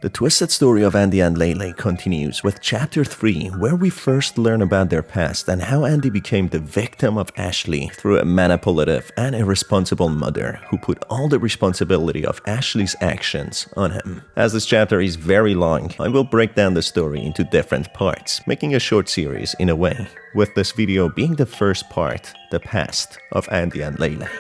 The twisted story of Andy and Leyley continues with Chapter 3, where we first learn about their past and how Andy became the victim of Ashley through a manipulative and irresponsible mother who put all the responsibility of Ashley's actions on him. As this chapter is very long, I will break down the story into different parts, making a short series in a way, with this video being the first part, the past of Andy and Leyley.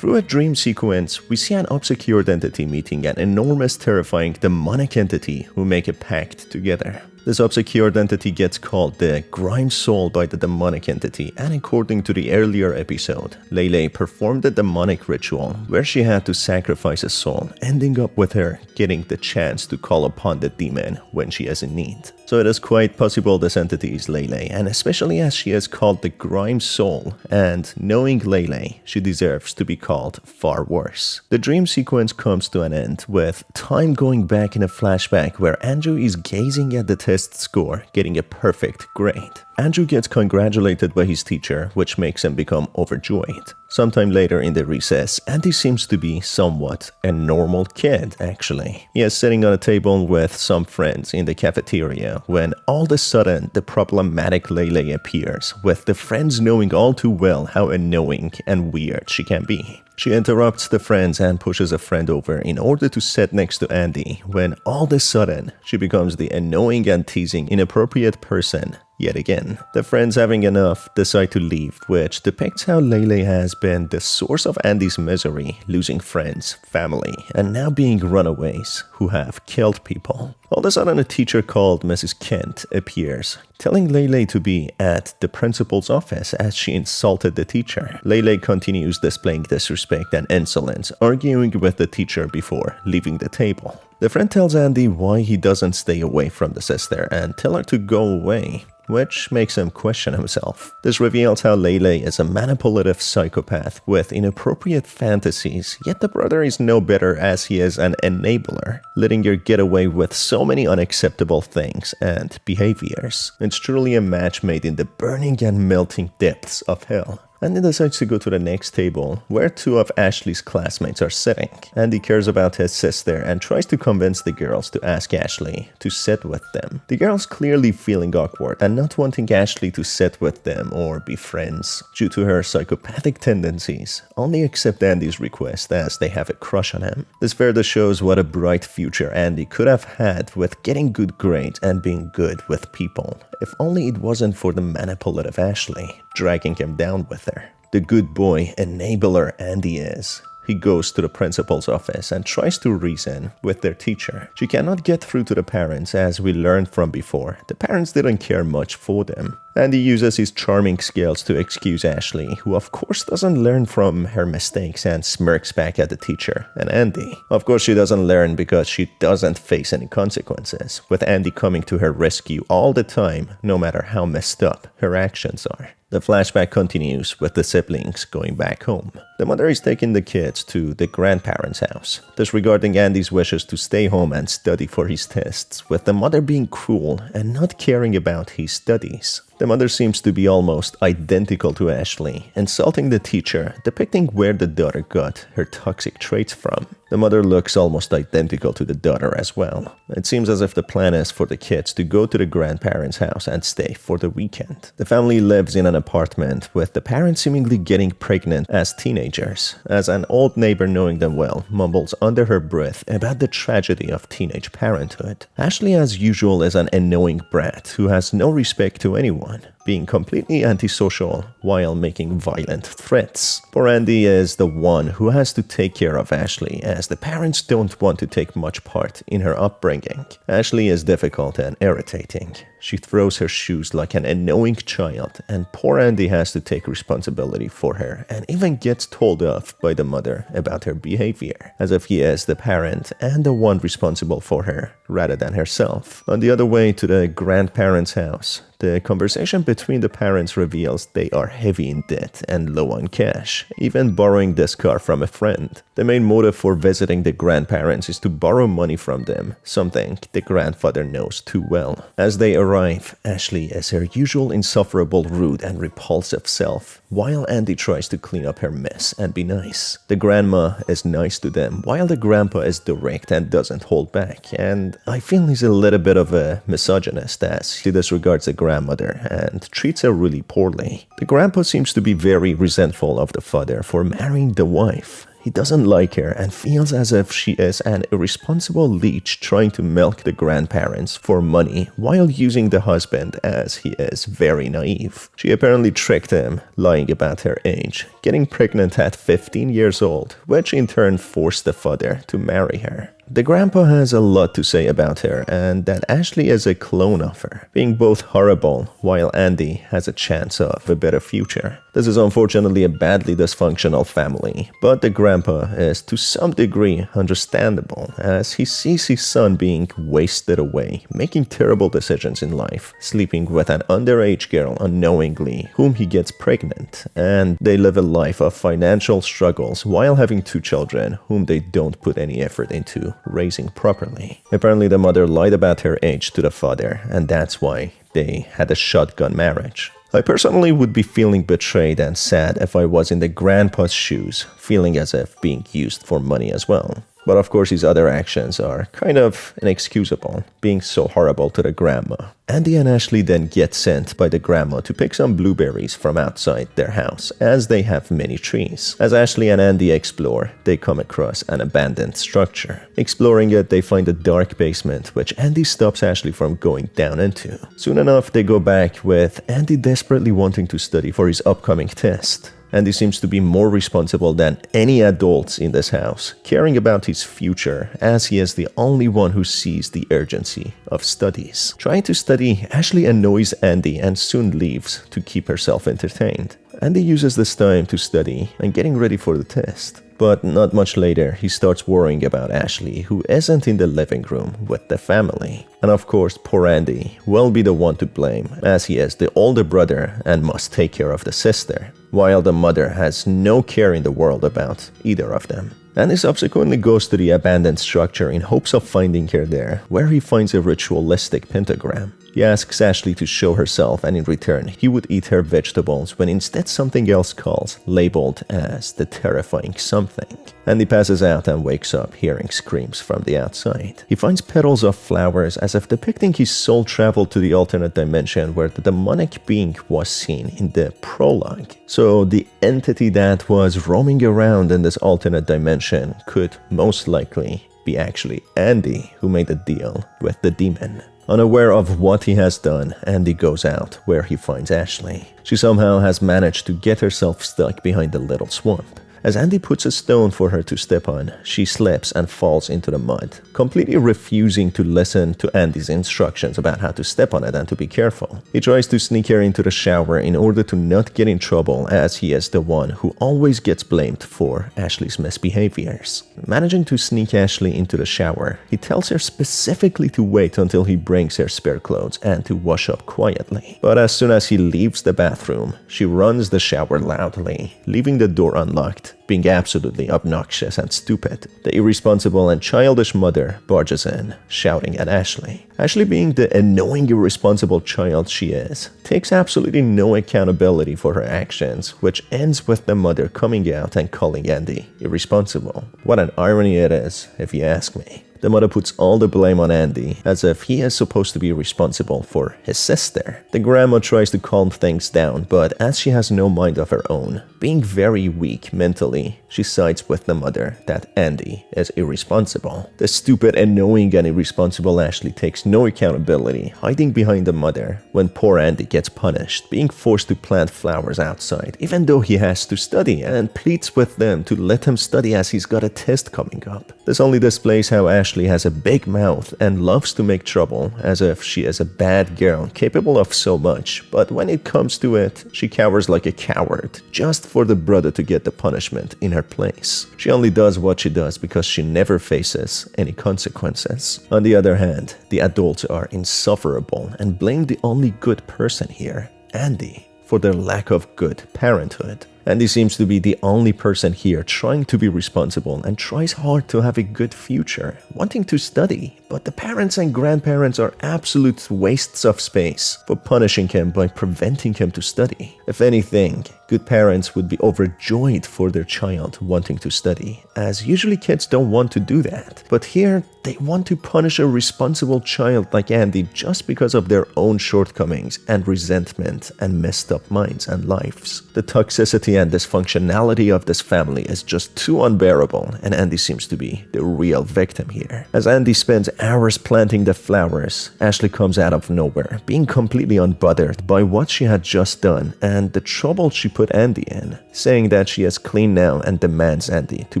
Through a dream sequence, we see an obscured entity meeting an enormous, terrifying, demonic entity who make a pact together. This obscured entity gets called the GamerSault by the demonic entity, and according to the earlier episode, Leyley performed a demonic ritual where she had to sacrifice a soul, ending up with her getting the chance to call upon the demon when she is in need. So it is quite possible this entity is Leyley, and especially as she is called the GamerSault, and knowing Leyley, she deserves to be called far worse. The dream sequence comes to an end with time going back in a flashback where Andrew is gazing at the test score, getting a perfect grade. Andrew gets congratulated by his teacher, which makes him become overjoyed. Sometime later in the recess, Andy seems to be somewhat a normal kid, actually. He is sitting on a table with some friends in the cafeteria when all of a sudden the problematic Leyley appears, with the friends knowing all too well how annoying and weird she can be. She interrupts the friends and pushes a friend over in order to sit next to Andy, when all of a sudden she becomes the annoying and teasing inappropriate person yet again. The friends, having enough, decide to leave, which depicts how Leyley has been the source of Andy's misery, losing friends, family, and now being runaways who have killed people. All of a sudden, a teacher called Mrs. Kent appears, telling Leyley to be at the principal's office as she insulted the teacher. Leyley continues displaying disrespect and insolence, arguing with the teacher before leaving the table. The friend tells Andy why he doesn't stay away from the sister and tell her to go away, which makes him question himself. This reveals how Leyley is a manipulative psychopath with inappropriate fantasies, yet the brother is no better as he is an enabler, letting her get away with so many unacceptable things and behaviors. It's truly a match made in the burning and melting depths of hell. Andy decides to go to the next table, where two of Ashley's classmates are sitting. Andy cares about his sister and tries to convince the girls to ask Ashley to sit with them. The girls, clearly feeling awkward and not wanting Ashley to sit with them or be friends due to her psychopathic tendencies, only accept Andy's request as they have a crush on him. This further shows what a bright future Andy could have had with getting good grades and being good with people, if only it wasn't for the manipulative Ashley dragging him down with her. The good boy enabler Andy is. He goes to the principal's office and tries to reason with their teacher. She cannot get through to the parents, as we learned from before. The parents didn't care much for them. Andy uses his charming skills to excuse Ashley, who of course doesn't learn from her mistakes and smirks back at the teacher and Andy. Of course she doesn't learn because she doesn't face any consequences, with Andy coming to her rescue all the time, no matter how messed up her actions are. The flashback continues with the siblings going back home. The mother is taking the kids to the grandparents' house, disregarding Andy's wishes to stay home and study for his tests, with the mother being cruel and not caring about his studies. The mother seems to be almost identical to Ashley, insulting the teacher, depicting where the daughter got her toxic traits from. The mother looks almost identical to the daughter as well. It seems as if the plan is for the kids to go to the grandparents' house and stay for the weekend. The family lives in an apartment, with the parents seemingly getting pregnant as teenagers, as an old neighbor, knowing them well, mumbles under her breath about the tragedy of teenage parenthood. Ashley, as usual, is an annoying brat who has no respect to anyone, being completely antisocial while making violent threats. Poor Andy is the one who has to take care of Ashley, as the parents don't want to take much part in her upbringing. Ashley is difficult and irritating. She throws her shoes like an annoying child, and poor Andy has to take responsibility for her and even gets told off by the mother about her behavior, as if he is the parent and the one responsible for her rather than herself. On the other way to the grandparents' house, the conversation between between the parents reveals they are heavy in debt and low on cash, even borrowing this car from a friend. The main motive for visiting the grandparents is to borrow money from them, something the grandfather knows too well. As they arrive, Ashley is her usual insufferable, rude and repulsive self, while Andy tries to clean up her mess and be nice. The grandma is nice to them, while the grandpa is direct and doesn't hold back, and I feel he's a little bit of a misogynist as he disregards the grandmother and treats her really poorly. The grandpa seems to be very resentful of the father for marrying the wife. He doesn't like her and feels as if she is an irresponsible leech trying to milk the grandparents for money while using the husband as he is very naive. She apparently tricked him, lying about her age, getting pregnant at 15 years old, which in turn forced the father to marry her. The grandpa has a lot to say about her and that Ashley is a clone of her, being both horrible while Andy has a chance of a better future. This is unfortunately a badly dysfunctional family, but the grandpa is to some degree understandable as he sees his son being wasted away, making terrible decisions in life, sleeping with an underage girl unknowingly whom he gets pregnant, and they live a life of financial struggles while having 2 children whom they don't put any effort into raising properly. Apparently the mother lied about her age to the father, and that's why they had a shotgun marriage. I personally would be feeling betrayed and sad if I was in the grandpa's shoes, feeling as if being used for money as well. But of course his other actions are kind of inexcusable, being so horrible to the grandma. Andy and Ashley then get sent by the grandma to pick some blueberries from outside their house, as they have many trees. As Ashley and Andy explore, they come across an abandoned structure. Exploring it, they find a dark basement, which Andy stops Ashley from going down into. Soon enough, they go back with Andy desperately wanting to study for his upcoming test. Andy seems to be more responsible than any adults in this house, caring about his future, as he is the only one who sees the urgency of studies. Trying to study, Ashley annoys Andy and soon leaves to keep herself entertained. Andy uses this time to study and getting ready for the test. But not much later, he starts worrying about Ashley, who isn't in the living room with the family. And of course, poor Andy will be the one to blame, as he is the older brother and must take care of the sister, while the mother has no care in the world about either of them. Andy subsequently goes to the abandoned structure in hopes of finding her there, where he finds a ritualistic pentagram. He asks Ashley to show herself, and in return, he would eat her vegetables when instead something else calls, labeled as the terrifying something. Andy passes out and wakes up hearing screams from the outside. He finds petals of flowers as if depicting his soul travel to the alternate dimension where the demonic being was seen in the prologue. So the entity that was roaming around in this alternate dimension could most likely be actually Andy, who made a deal with the demon. Unaware of what he has done, Andy goes out where he finds Ashley. She somehow has managed to get herself stuck behind a little swamp. As Andy puts a stone for her to step on, she slips and falls into the mud, completely refusing to listen to Andy's instructions about how to step on it and to be careful. He tries to sneak her into the shower in order to not get in trouble, as he is the one who always gets blamed for Ashley's misbehaviors. Managing to sneak Ashley into the shower, he tells her specifically to wait until he brings her spare clothes and to wash up quietly. But as soon as he leaves the bathroom, she runs the shower loudly, leaving the door unlocked, being absolutely obnoxious and stupid. The irresponsible and childish mother barges in, shouting at Ashley. Ashley, being the annoying, irresponsible child she is, takes absolutely no accountability for her actions, which ends with the mother coming out and calling Andy irresponsible. What an irony it is, if you ask me. The mother puts all the blame on Andy, as if he is supposed to be responsible for his sister. The grandma tries to calm things down, but as she has no mind of her own, being very weak mentally, she sides with the mother that Andy is irresponsible. The stupid, annoying, and irresponsible Ashley takes no accountability, hiding behind the mother when poor Andy gets punished, being forced to plant flowers outside, even though he has to study, and pleads with them to let him study as he's got a test coming up. This only displays how Ashley has a big mouth and loves to make trouble, as if she is a bad girl capable of so much, but when it comes to it, she cowers like a coward, just for the brother to get the punishment in her place. She only does what she does because she never faces any consequences. On the other hand, the adults are insufferable and blame the only good person here, Andy for their lack of good parenthood. Andy seems to be the only person here trying to be responsible and tries hard to have a good future, wanting to study, but the parents and grandparents are absolute wastes of space for punishing him by preventing him to study. If anything, good parents would be overjoyed for their child wanting to study, as usually kids don't want to do that. But here, they want to punish a responsible child like Andy just because of their own shortcomings and resentment and messed up minds and lives. The toxicity and dysfunctionality of this family is just too unbearable, and Andy seems to be the real victim here. As Andy spends hours planting the flowers, Ashley comes out of nowhere, being completely unbothered by what she had just done and the trouble she put Andy in, saying that she is clean now and demands Andy to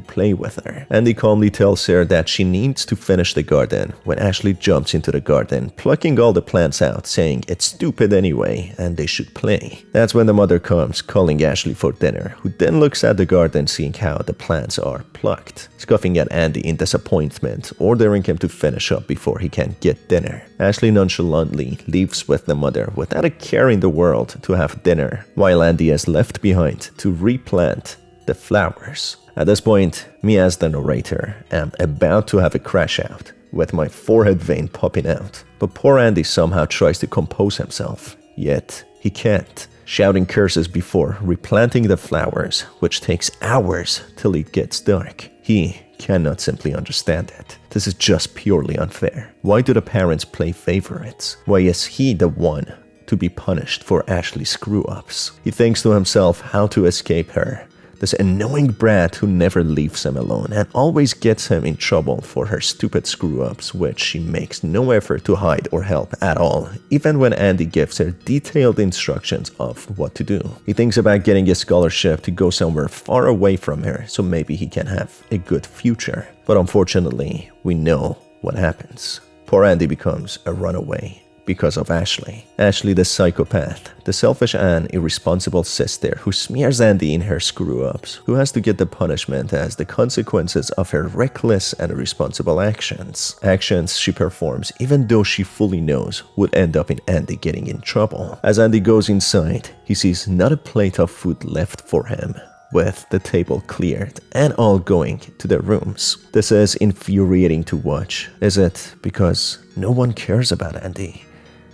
play with her. Andy calmly tells her that she needs to finish the garden when Ashley jumps into the garden, plucking all the plants out, saying it's stupid anyway and they should play. That's when the mother comes, calling Ashley for dinner, who then looks at the garden seeing how the plants are plucked, scoffing at Andy in disappointment, ordering him to finish up before he can get dinner. Ashley nonchalantly leaves with the mother without a care in the world to have dinner, while Andy is left behind to replant the flowers. At this point, me as the narrator am about to have a crash out, with my forehead vein popping out. But poor Andy somehow tries to compose himself, yet he can't, shouting curses before replanting the flowers, which takes hours till it gets dark. He cannot simply understand it. This is just purely unfair. Why do the parents play favorites? Why is he the one to be punished for Ashley's screw-ups? He thinks to himself how to escape her, this annoying brat who never leaves him alone and always gets him in trouble for her stupid screw-ups, which she makes no effort to hide or help at all, even when Andy gives her detailed instructions of what to do. He thinks about getting a scholarship to go somewhere far away from her so maybe he can have a good future. But unfortunately, we know what happens. Poor Andy becomes a runaway because of Ashley. Ashley the psychopath, the selfish and irresponsible sister who smears Andy in her screw-ups, who has to get the punishment as the consequences of her reckless and irresponsible actions. Actions she performs even though she fully knows would end up in Andy getting in trouble. As Andy goes inside, he sees not a plate of food left for him, with the table cleared and all going to their rooms. This is infuriating to watch. Is it because no one cares about Andy?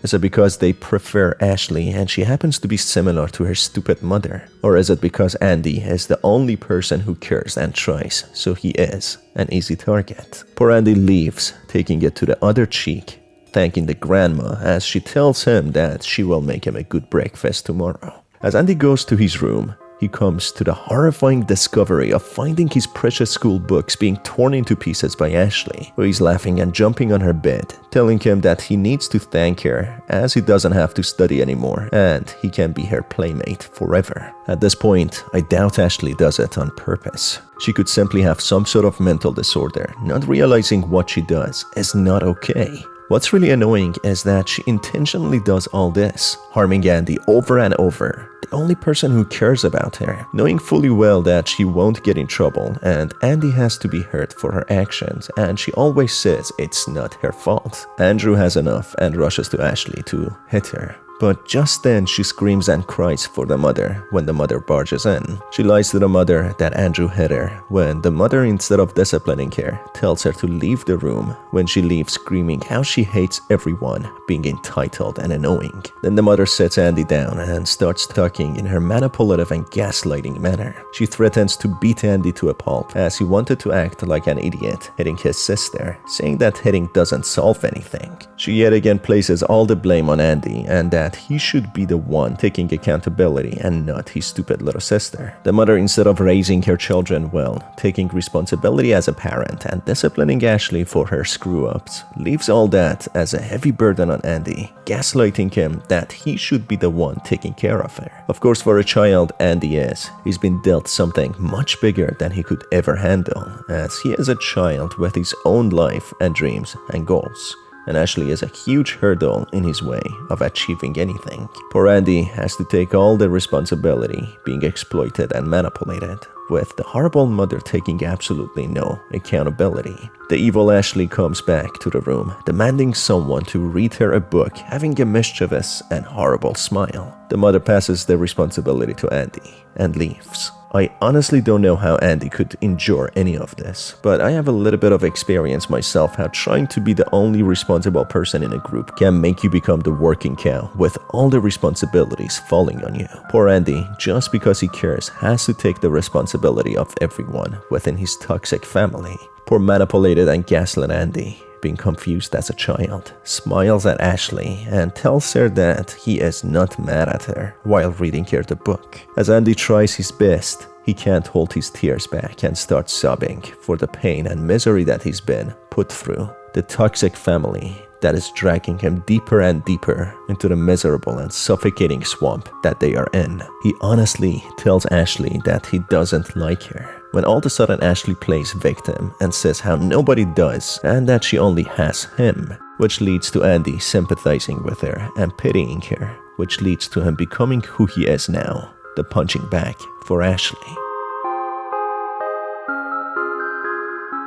Is it because they prefer Ashley and she happens to be similar to her stupid mother? Or is it because Andy is the only person who cares and tries, so he is an easy target? Poor Andy leaves, taking it to the other cheek, thanking the grandma as she tells him that she will make him a good breakfast tomorrow. As Andy goes to his room, he comes to the horrifying discovery of finding his precious school books being torn into pieces by Ashley, who is laughing and jumping on her bed, telling him that he needs to thank her as he doesn't have to study anymore and he can be her playmate forever. At this point, I doubt Ashley does it on purpose. She could simply have some sort of mental disorder, not realizing what she does is not okay. What's really annoying is that she intentionally does all this, harming Andy over and over, the only person who cares about her, knowing fully well that she won't get in trouble and Andy has to be hurt for her actions, and she always says it's not her fault. Andrew has enough and rushes to Ashley to hit her. But just then she screams and cries for the mother when the mother barges in. She lies to the mother that Andrew hit her when the mother, instead of disciplining her, tells her to leave the room when she leaves screaming how she hates everyone being entitled and annoying. Then the mother sits Andy down and starts talking in her manipulative and gaslighting manner. She threatens to beat Andy to a pulp as he wanted to act like an idiot, hitting his sister, saying that hitting doesn't solve anything. She yet again places all the blame on Andy and that he should be the one taking accountability and not his stupid little sister. The mother, instead of raising her children well, taking responsibility as a parent and disciplining Ashley for her screw-ups, leaves all that as a heavy burden on Andy, gaslighting him that he should be the one taking care of her. Of course, for a child, Andy is. He's been dealt something much bigger than he could ever handle, as he is a child with his own life and dreams and goals. and Ashley is a huge hurdle in his way of achieving anything. Poor Andy has to take all the responsibility, being exploited and manipulated, with the horrible mother taking absolutely no accountability. The evil Ashley comes back to the room, demanding someone to read her a book, having a mischievous and horrible smile. The mother passes the responsibility to Andy and leaves. I honestly don't know how Andy could endure any of this, but I have a little bit of experience myself how trying to be the only responsible person in a group can make you become the working cow with all the responsibilities falling on you. Poor Andy, just because he cares, has to take the responsibility of everyone within his toxic family. Poor manipulated and gaslit Andy, being confused as a child, smiles at Ashley and tells her that he is not mad at her while reading her the book. As Andy tries his best, he can't hold his tears back and starts sobbing for the pain and misery that he's been put through. The toxic family that is dragging him deeper and deeper into the miserable and suffocating swamp that they are in. He honestly tells Ashley that he doesn't like her, when all of a sudden Ashley plays victim and says how nobody does and that she only has him, which leads to Andy sympathizing with her and pitying her, which leads to him becoming who he is now, the punching bag for Ashley.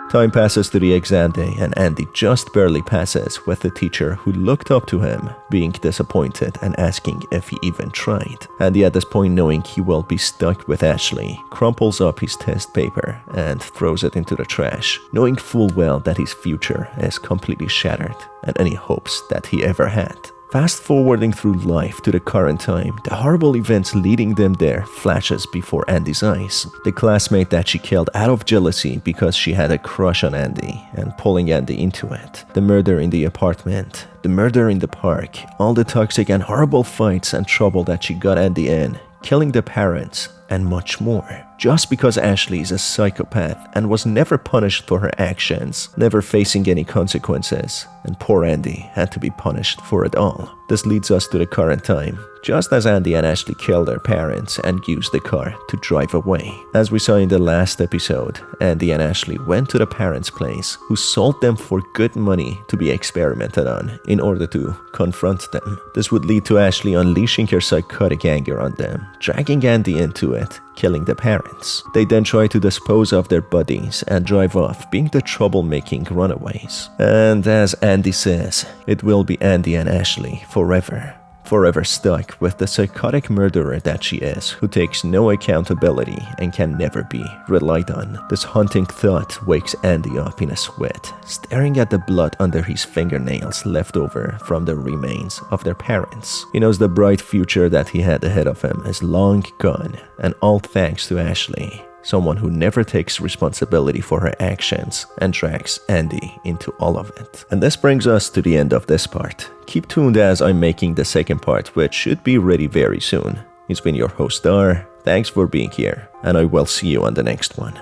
Time passes to the exam day and Andy just barely passes, with the teacher who looked up to him being disappointed and asking if he even tried. Andy, at this point knowing he will be stuck with Ashley, crumples up his test paper and throws it into the trash, knowing full well that his future is completely shattered and any hopes that he ever had. Fast forwarding through life to the current time, the horrible events leading them there flashes before Andy's eyes. The classmate that she killed out of jealousy because she had a crush on Andy and pulling Andy into it. The murder in the apartment, the murder in the park, all the toxic and horrible fights and trouble that she got Andy in, killing the parents, and much more. Just because Ashley is a psychopath and was never punished for her actions, never facing any consequences, and poor Andy had to be punished for it all. This leads us to the current time, just as Andy and Ashley killed their parents and used the car to drive away. As we saw in the last episode, Andy and Ashley went to the parents' place, who sold them for good money to be experimented on in order to confront them. This would lead to Ashley unleashing her psychotic anger on them, dragging Andy into it, killing the parents. They then try to dispose of their bodies and drive off, being the troublemaking runaways. And as Andy says, it will be Andy and Ashley forever. Forever stuck with the psychotic murderer that she is, who takes no accountability and can never be relied on. This haunting thought wakes Andy up in a sweat, staring at the blood under his fingernails left over from the remains of their parents. He knows the bright future that he had ahead of him is long gone, and all thanks to Ashley, someone who never takes responsibility for her actions and drags Andy into all of it. And this brings us to the end of this part. Keep tuned as I'm making the second part, which should be ready very soon. It's been your host Dar, thanks for being here, and I will see you on the next one.